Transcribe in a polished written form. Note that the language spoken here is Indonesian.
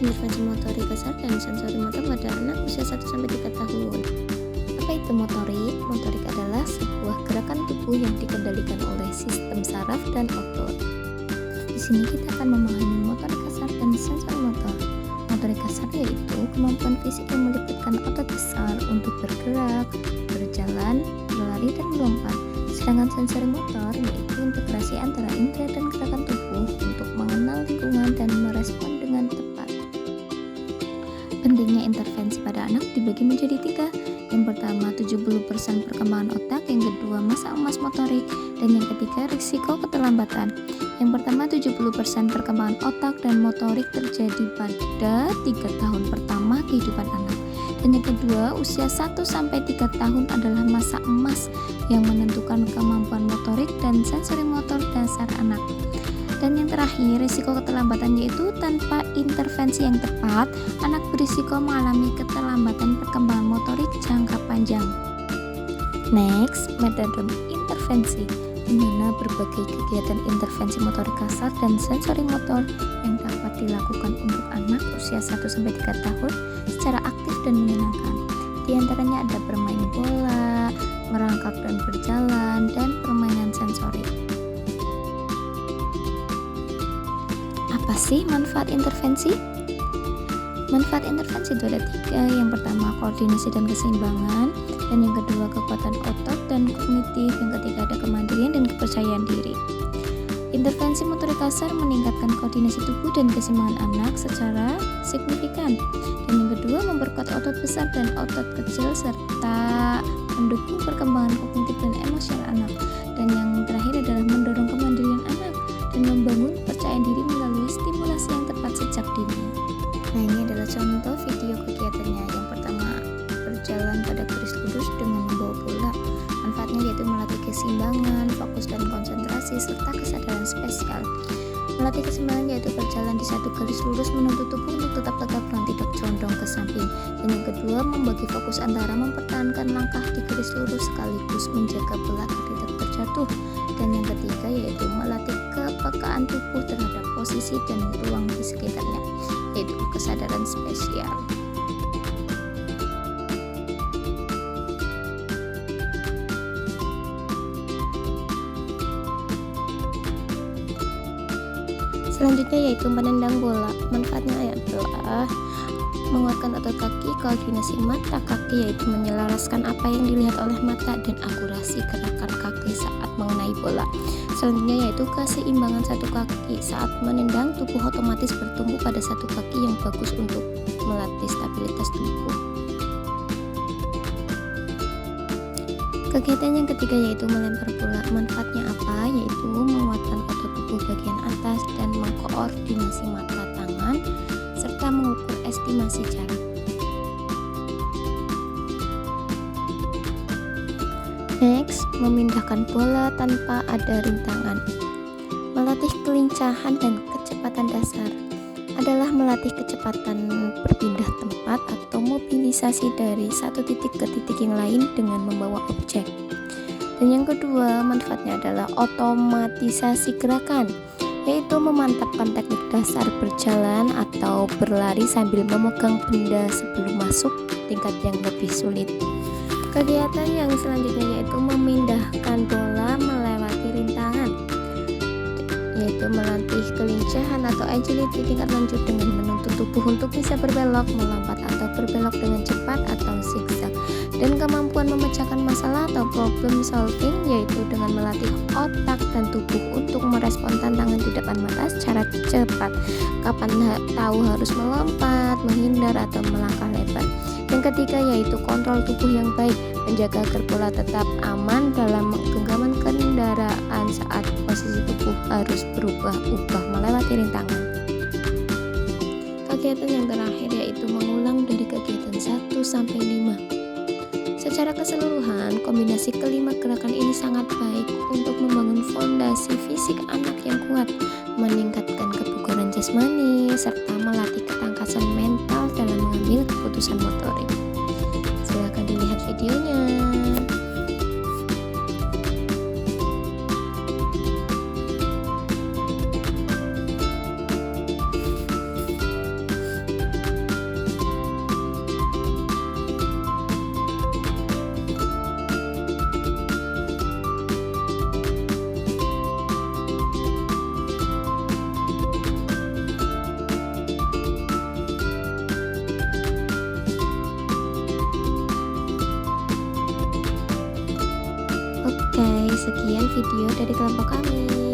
intervensi motorik kasar dan sensori motor pada anak usia 1-3 tahun. Apa itu motorik? Motorik adalah sebuah gerakan tubuh yang dikendalikan oleh sistem saraf dan otot. Di sini kita akan memahami motorik kasar dan sensori motor. Motorik kasar yaitu kemampuan fisik yang melibatkan otot besar untuk bergerak, berjalan, berlari, dan melompat. Sedangkan sensori motor yaitu integrasi antara indera dan gerakan tubuh untuk mengenal lingkungan dan merespon dengan tepat. Pentingnya intervensi pada anak dibagi menjadi 3. Yang pertama 70% perkembangan otak, yang kedua masa emas motorik, dan yang ketiga risiko keterlambatan. Yang pertama 70% perkembangan otak dan motorik terjadi pada 3 tahun pertama kehidupan anak. Dan yang kedua, usia 1-3 tahun adalah masa emas yang menentukan kemampuan motorik dan sensori motor dasar anak. Dan yang terakhir, risiko keterlambatan yaitu tanpa intervensi yang tepat, anak berisiko mengalami keterlambatan perkembangan motorik jangka panjang. Next, metode intervensi, di mana berbagai kegiatan intervensi motorik kasar dan sensori motor yang dapat dilakukan untuk anak usia 1-3 tahun secara aktif dan menyenangkan. Di antaranya ada bermain bola, merangkak dan berjalan, dan permainan sensorik. Apa sih manfaat intervensi? Manfaat intervensi itu ada 3. Yang pertama koordinasi dan keseimbangan, dan yang kedua kekuatan otot dan kognitif, yang ketiga ada kemandirian dan kepercayaan diri. Intervensi motorik kasar meningkatkan koordinasi tubuh dan keseimbangan anak secara signifikan. Dan yang kedua memperkuat otot besar dan otot kecil serta mendukung perkembangan kognitif dan emosional anak. Dan yang terakhir adalah mendorong kemandirian anak dan membangun kepercayaan diri melalui stimulasi yang tepat sejak dini. Nah, ini adalah contoh video kegiatannya. Yang pertama, berjalan pada garis lurus dengan membawa bola. Manfaatnya yaitu melatih keseimbangan, fokus dan konsentrasi, serta kesadaran spesial. Melatih keseimbangan yaitu berjalan di satu garis lurus menuntut tubuh untuk tetap tegak dan tidak condong ke samping. Dan yang kedua, membagi fokus antara mempertahankan langkah di garis lurus sekaligus menjaga bola agar tidak terjatuh. Dan yang ketiga yaitu melatih kepekaan tubuh terhadap posisi dan ruang di sekitarnya, yaitu kesadaran spesial. Selanjutnya yaitu menendang bola. Manfaatnya adalah menguatkan otot kaki, koordinasi mata kaki yaitu menyelaraskan apa yang dilihat oleh mata, dan akurasi gerakan kaki saat mengenai bola. Selanjutnya yaitu keseimbangan satu kaki. Saat menendang, tubuh otomatis bertumbuh pada satu kaki yang bagus untuk melatih stabilitas tubuh. Kegiatan yang ketiga yaitu melempar bola. Manfaatnya apa? Yaitu menguatkan otot tubuh bagian atas dan mengkoordinasi mata, tangan, serta mengukur estimasi jarak. Next, memindahkan bola tanpa ada rintangan. Melatih kelincahan dan kecepatan dasar adalah melatih kecepatan berpindah tempat atau mobilisasi dari satu titik ke titik yang lain dengan membawa objek. Dan yang kedua, manfaatnya adalah otomatisasi gerakan, yaitu memantapkan teknik dasar berjalan atau berlari sambil memegang benda sebelum masuk tingkat yang lebih sulit. Kegiatan yang selanjutnya yaitu memindahkan bola melewati rintangan, yaitu melatih kelincahan atau agility tingkat lanjut dengan menuntut tubuh untuk bisa berbelok, melompat atau berbelok dengan cepat atau zigzag, dan kemampuan memecahkan masalah atau problem solving, yaitu dengan melatih otak dan tubuh untuk merespon tantangan di depan mata secara cepat, kapan tahu harus melompat, menghindar atau melangkah lebar. Yang ketiga yaitu kontrol tubuh yang baik, menjaga agar bola tetap aman dalam genggaman kendaraan saat posisi tubuh harus berubah-ubah melewati rintangan. Kegiatan yang terakhir yaitu mengulang dari kegiatan 1-5. Secara keseluruhan, kombinasi kelima gerakan ini sangat baik untuk membangun fondasi fisik anak yang kuat, meningkatkan kebugaran jasmani, serta melatih ketangkasan mental dalam mengambil keputusan motorik. Silakan dilihat videonya. Oke, sekian video dari kelompok kami.